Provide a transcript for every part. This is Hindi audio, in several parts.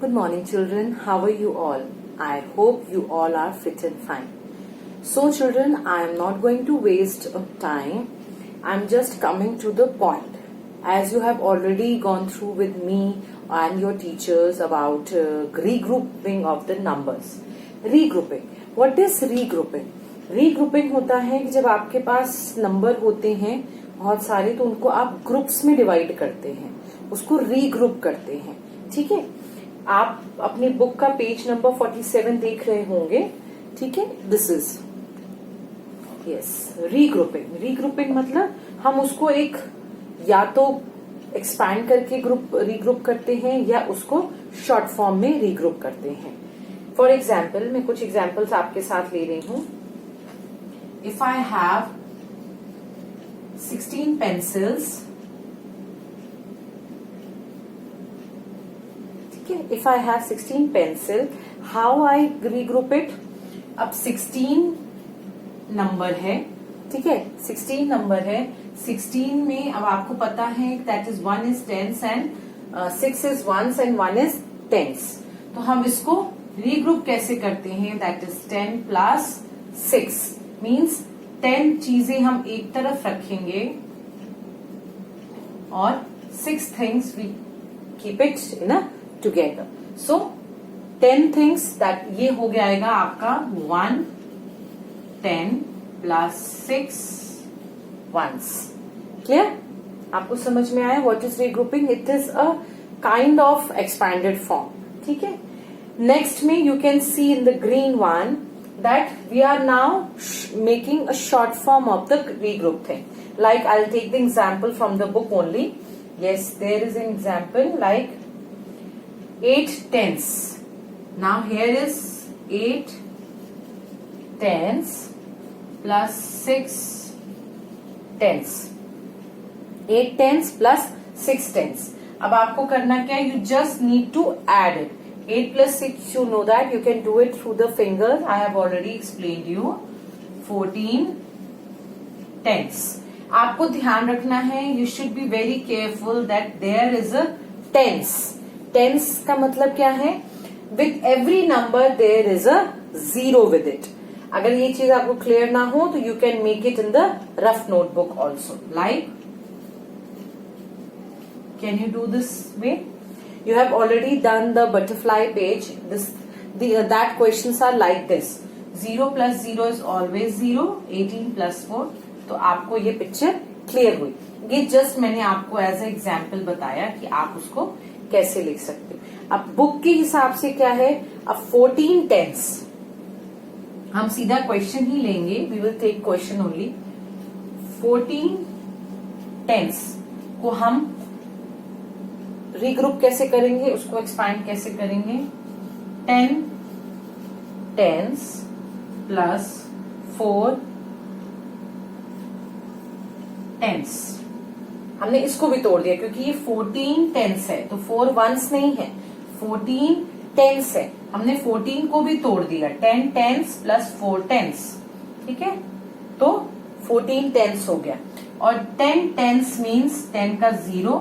Good morning, children. How are you all? I hope you all are fit and fine. So, children, I am not going to waste time. I am just coming to the point. As you have already gone through with me and your teachers about regrouping of the numbers. Regrouping. What is regrouping? Regrouping होता है कि जब आपके पास नंबर होते हैं बहुत सारे तो उनको आप ग्रुप्स में डिवाइड करते हैं, उसको रीग्रुप करते हैं. ठीक है, आप अपनी बुक का पेज नंबर 47 देख रहे होंगे. ठीक है, this is yes regrouping. Regrouping मतलब हम उसको एक या तो एक्सपैंड करके रीग्रुप करते हैं या उसको शॉर्ट फॉर्म में रीग्रुप करते हैं. फॉर एग्जाम्पल मैं कुछ एग्जाम्पल्स आपके साथ ले रही हूं. If I have 16 pencils, if I have 16 pencil, how I regroup it? अब 16 नंबर है. ठीक है, 16 नंबर है. 16 में अब आपको पता है that is 1 is tens and 6 is ones and 1 is tens. तो हम इसको रीग्रुप कैसे करते हैं? that is 10 plus 6 means 10 चीजें हम एक तरफ रखेंगे और 6 things we keep it in a together. So 10 things that ये हो गया आएगा आपका 1 10 plus 6 ones. Clear? आपको समझ में आया what is regrouping? It is a kind of expanded form. ठीक है. Next में you can see in the green one that we are now making a short form of the regroup thing. Like I'll take the example from the book only. Yes, there is an example like 8 tens. Now here is 8 tens plus 6 tens. 8 tens plus 6 tens. अब आपको करना क्या है? You just need to add it. 8 plus 6, you know that you can do it through the fingers. I have already explained you. 14 tens. आपको ध्यान रखना है, you should be very careful that there is a tens. Tens का मतलब क्या है? With every number there is a zero with it. अगर ये चीज आपको क्लियर ना हो तो you can make it in the rough notebook also. Like, can you do this way? You have already done the butterfly page. That questions are like this. 0 plus 0 is always 0. 18 plus 4. तो आपको ये पिक्चर क्लियर हुई. ये जस्ट मैंने आपको एज ए एग्जाम्पल बताया कि आप उसको कैसे लिख सकते हो. अब बुक के हिसाब से क्या है? अब 14 टेंस हम सीधा क्वेश्चन ही लेंगे. We will take question only. 14 tense को हम रीग्रुप कैसे करेंगे, उसको एक्सपैंड कैसे करेंगे? 10 टेंस प्लस 4 टेंस. हमने इसको भी तोड़ दिया क्योंकि ये 14 टेंस है तो 4 वंस नहीं है, 14 टेंस है. हमने 14 को भी तोड़ दिया. 10 टेंस प्लस 4 टेंस. ठीक है, तो 14 टेंस हो गया. और 10 टेंस मीन्स 10 का 0.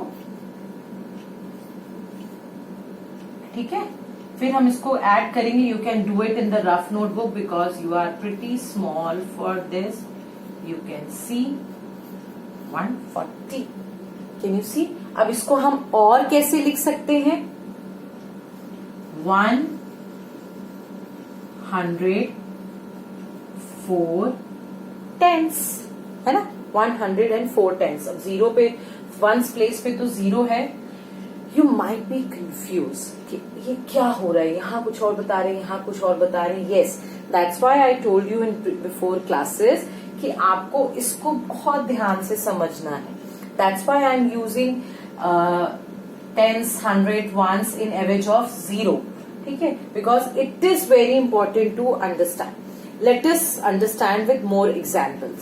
ठीक है, फिर हम इसको ऐड करेंगे. You can do it in the rough notebook because you are pretty small for this. You can see 140. Can you see? अब इसको हम और कैसे लिख सकते हैं? 104 टेंस है ना. 104 टेंस. अब 0 पे वंस प्लेस पे तो 0 है. You might be confused कि ये क्या हो रहा है, यहाँ कुछ और बता रहे हैं, यहाँ कुछ और बता रहे हैं. Yes, that's why I told you in before classes कि आपको इसको बहुत ध्यान से समझना है. That's why I'm using tens, 100, ones in average of 0. ठीक है, because it is very important to understand. Let us understand with more examples.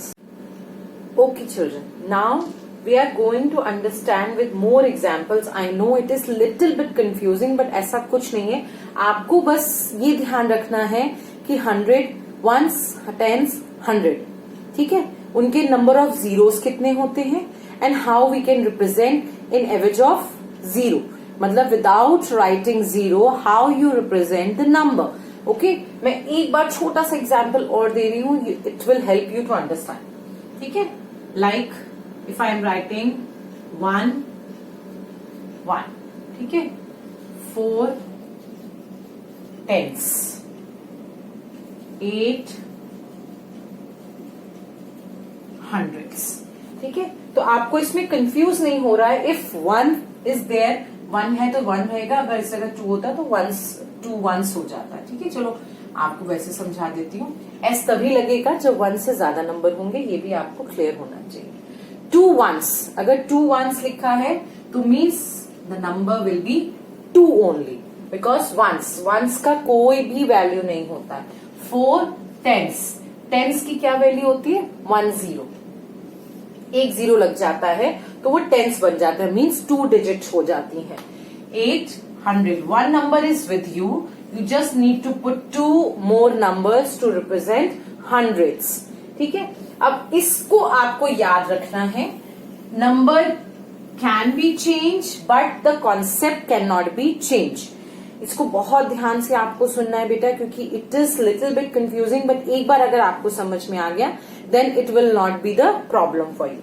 Okay, children. Now we are going to understand with more examples. I know it is little bit confusing, but ऐसा कुछ नहीं है. आपको बस ये ध्यान रखना है कि 100, ones, tens, 100. ठीक है, उनके नंबर ऑफ जीरोस कितने होते हैं and how we can represent in average of 0. मतलब without writing zero how you represent the number. Okay, मैं एक बार छोटा सा एग्जाम्पल और दे रही हूं, it will help you to understand. ठीक है, like if I am writing 1 1, ठीक है, 4 10s, 8 100s. ठीक है, तो आपको इसमें कंफ्यूज नहीं हो रहा है. इफ 1 इज देयर, 1 है तो 1 रहेगा, अगर इस जगह 2 होता तो 2 1s हो जाता है. ठीक है, चलो आपको वैसे समझा देती हूँ. एस तभी लगेगा जब 1 से ज्यादा नंबर होंगे, ये भी आपको क्लियर होना चाहिए. 2 1s, अगर 2 1s लिखा है तो means the number will be 2 only, because ones का कोई भी वैल्यू नहीं होता है. 4 10s, 10s की क्या वैल्यू होती है? 1 0, एक 0 लग जाता है तो वो 10s बन जाता है, मीन्स 2 डिजिट्स हो जाती हैं. 8 100, one number is with you, you just need to put 2 more numbers to represent hundreds. ठीक है, अब इसको आपको याद रखना है. Number can be change but the concept can not be change. इसको बहुत ध्यान से आपको सुनना है बेटा, क्योंकि it is little bit confusing, but एक बार अगर आपको समझ में आ गया then it will not be the problem for you.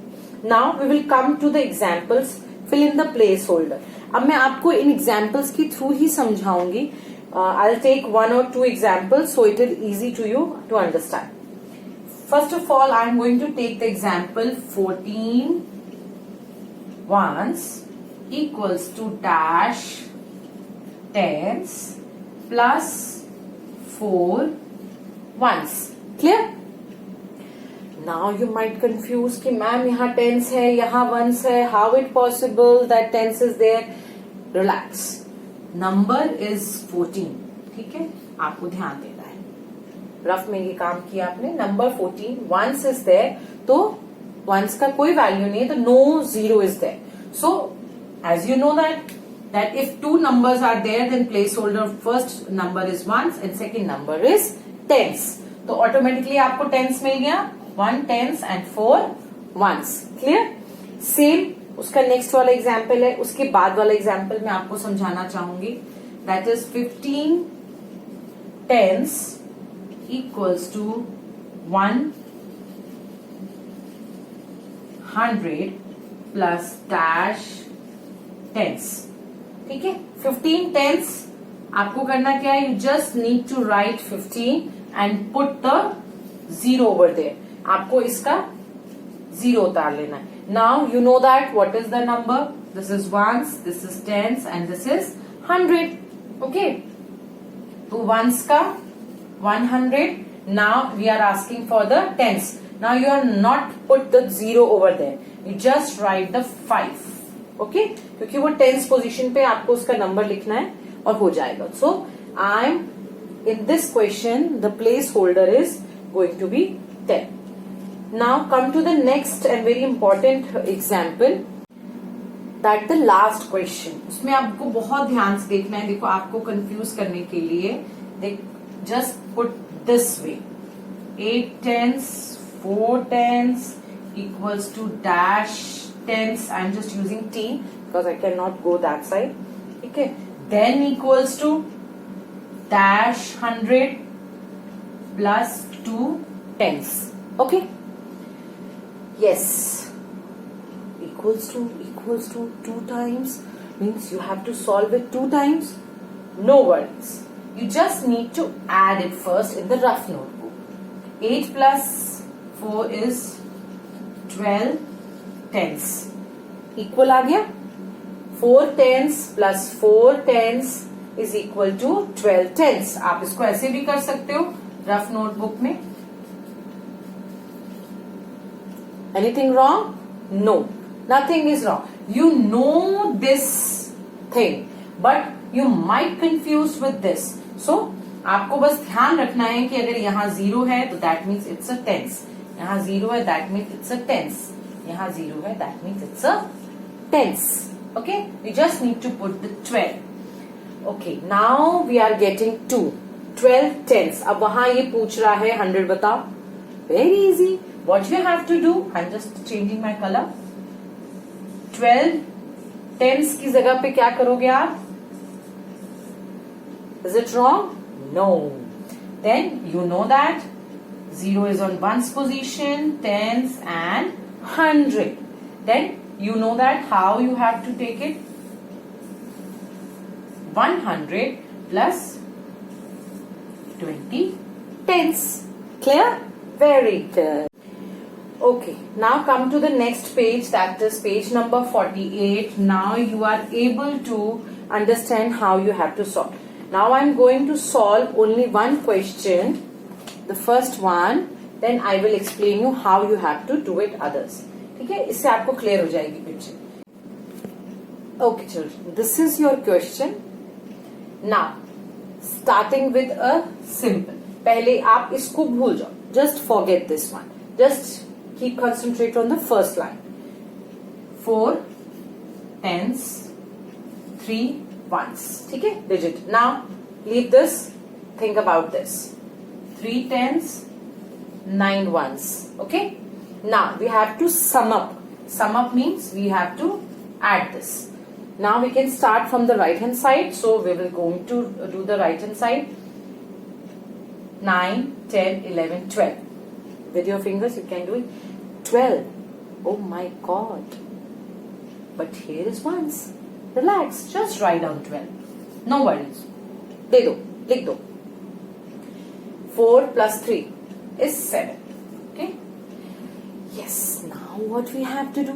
Now we will come to the examples. Fill in the place holder. अब मैं आपको इन एग्जाम्पल्स के थ्रू ही समझाऊंगी. I will take 1 or 2 examples so it is easy to you to understand. First of all I am going to take the example 14 ones equals to dash tens plus 4 ones. Clear? Now you might confuse कि मैम यहाँ tens है, यहाँ ones है, how it possible that tens is there? Relax. Number is 14. ठीक है, आपको ध्यान देना है. रफ में ये काम किया आपने. नंबर 14, ones is there, तो ones का कोई वैल्यू नहीं है, तो no zero is there. So as you know that if 2 numbers are there, then placeholder first number is ones and second number is tens. तो ऑटोमेटिकली आपको tens मिल गया. 1 tens and 4 ones. Clear? Same उसका नेक्स्ट वाला एग्जाम्पल है. उसके बाद वाला एग्जाम्पल मैं आपको समझाना चाहूंगी. That is 15 tens equals to 100 plus dash tens. ठीक है, 15 tens आपको करना क्या है? You just need to write 15 and put the 0 over there. आपको इसका 0 उतार लेना है. Now you know that what is the number. This is ones, this is tens and this is 100. Okay, तो ones का 100. Now we are asking for the tens. Now you are not put the 0 over there, you just write the 5. Okay, क्योंकि वो टेंस पोजीशन पे आपको उसका नंबर लिखना है और हो जाएगा. So I am in this question the place holder is going to be 10. Now come to the next and very important example, that the last question. उसमें आपको बहुत ध्यान से देखना है. देखो, आपको कंफ्यूज करने के लिए just put this way. 8 tens, 4 tens equals to dash tens. I'm just using T because I cannot go that side. Okay. Then equals to dash 100 plus 2 tens. Okay. Yes. Equals to 2 times means you have to solve it 2 times. No worries. You just need to add it first in the rough notebook. 8 plus 4 is 12 tens. Equal आ गया. 4 tens plus 4 tens is equal to 12 tens. आप इसको ऐसे भी कर सकते हो रफ नोटबुक में. Anything wrong? No, nothing is wrong. You know this thing but you might confuse with this. So आपको बस ध्यान रखना है कि अगर यहाँ 0 है तो that means it's a tens. यहाँ 0 है that means it's a tens. यहाँ 0 है that means it's a tens. Okay, you just need to put the 12. Okay, now we are getting 12 tens. अब वहां ये पूछ रहा है 100 बताओ. Very easy. What you have to do? I'm just changing my color. 12 tens की जगह पे क्या करोगे आप? Is it wrong? No. Then you know that 0 is on ones position, tens and 100. Then you know that how you have to take it. 100 plus 20 tens. Clear? Very good. Okay, now come to the next page, that is page number 48. Now you are able to understand how you have to solve. Now I am going to solve only one question, the first one, then I will explain you how you have to do it others. ठीक है, इससे आपको क्लियर हो जाएगी picture. Okay children, this is your question. Now starting with a simple. पहले आप इसको भूल जाओ, just forget this one, just keep concentrate on the first line. 4 tens, 3 ones. ठीक है, digit. Now leave this, think about this. 3 tens, 9 ones. Okay, now we have to sum up. Sum up means we have to add this. Now we can start from the right hand side, so we will going to do the right hand side. 9, 10, 11, 12. With your fingers you can do it. 12. Oh my god, but here is ones. Relax, just write down 12. No worries. दे दो, लिख दो. 4 plus 3 is 7. Okay. Yes. Now what we have to do?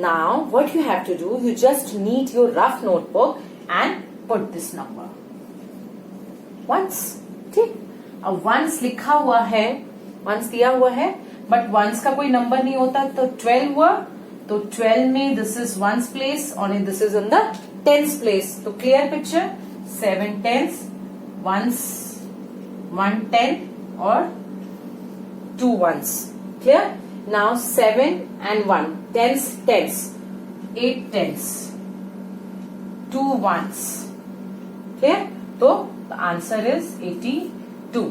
Now what you have to do? You just need your rough notebook and put this number. Once. ठीक. अब once लिखा हुआ है, once दिया हुआ है, but once का कोई नंबर नहीं होता, तो 12 हुआ, तो 12 में this is ones place और this is in the tens place. तो clear picture. 7 tens, ones, 1 10 or 2 ones. Clear? Now 7 and 1 tens, tens, 8 tens, 2 ones. Clear? So the answer is 82.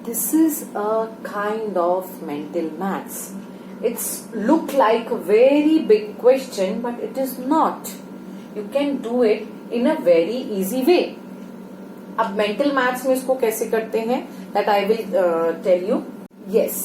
This is a kind of mental maths. It's look like a very big question, but it is not. You can do it in a very easy way. अब मेंटल मैथ्स में इसको कैसे करते हैं, that I will tell you. Yes,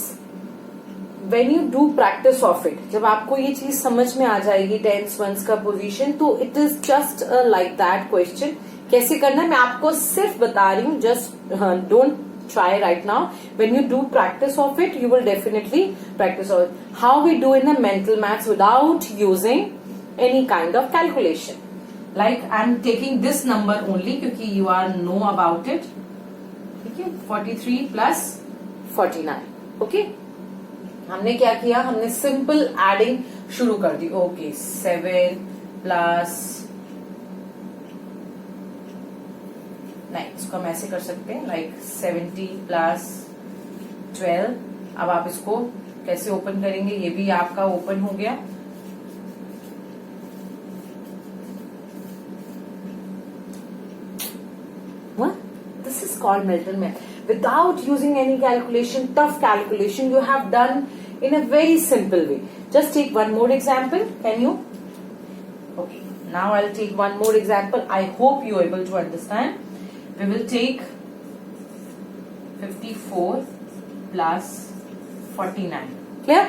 when you do practice of it, जब आपको ये चीज समझ में आ जाएगी टेंस वंस का पोजीशन, तो it is just like that question. कैसे करना है मैं आपको सिर्फ बता रही हूँ, just don't try right now. When you do practice of it, you will definitely practice of it. How we do in the mental maths without using any kind of calculation. Like I'm taking this number only क्योंकि you are know about it. ठीक है, 43 plus 49. Okay. हमने क्या किया, हमने सिंपल एडिंग शुरू कर दी. ओके, 7 प्लस 9, इसको हम ऐसे कर सकते हैं, लाइक 70 प्लस 12. अब आप इसको कैसे ओपन करेंगे, ये भी आपका ओपन हो गया. This is called mental math. Without using any calculation, tough calculation, you have done in a very simple way. Just take one more example. Can you? Okay. Now I'll take one more example. I hope you are able to understand. We will take 54 plus 49. Clear?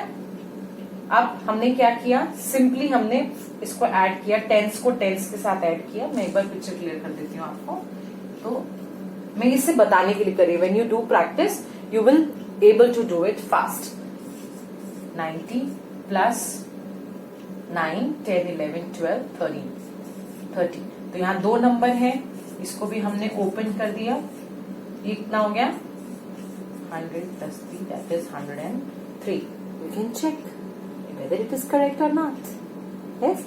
अब हमने क्या किया, सिंपली हमने इसको ऐड किया, टेंस को टेंस के साथ ऐड किया. मैं एक बार पिक्चर क्लियर कर देती हूँ आपको. तो मैं इसे बताने के लिए करी. When you do practice you will able to do it fast. 90 plus 9, 10, 11, 12, 13. तो यहाँ दो नंबर है, इसको भी हमने ओपन कर दिया. ये कितना हो गया, 100 plus 3, that is 103. You can check whether it is correct or not. Yes,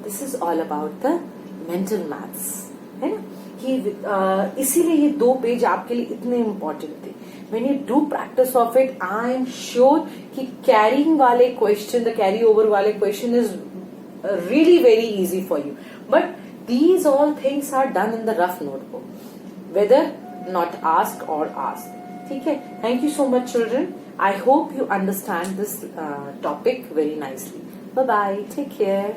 this is all about the mental maths. है ना, इसीलिए ये दो पेज आपके लिए इतने इम्पोर्टेंट थे. When you do practice of it, I am sure कि carrying वाले question, the carry over वाले question is really very easy for you. But these all things are done in the rough notebook, whether not asked or asked. ठीक है. Thank you so much, children. I hope you understand this topic very nicely. Bye bye. Take care.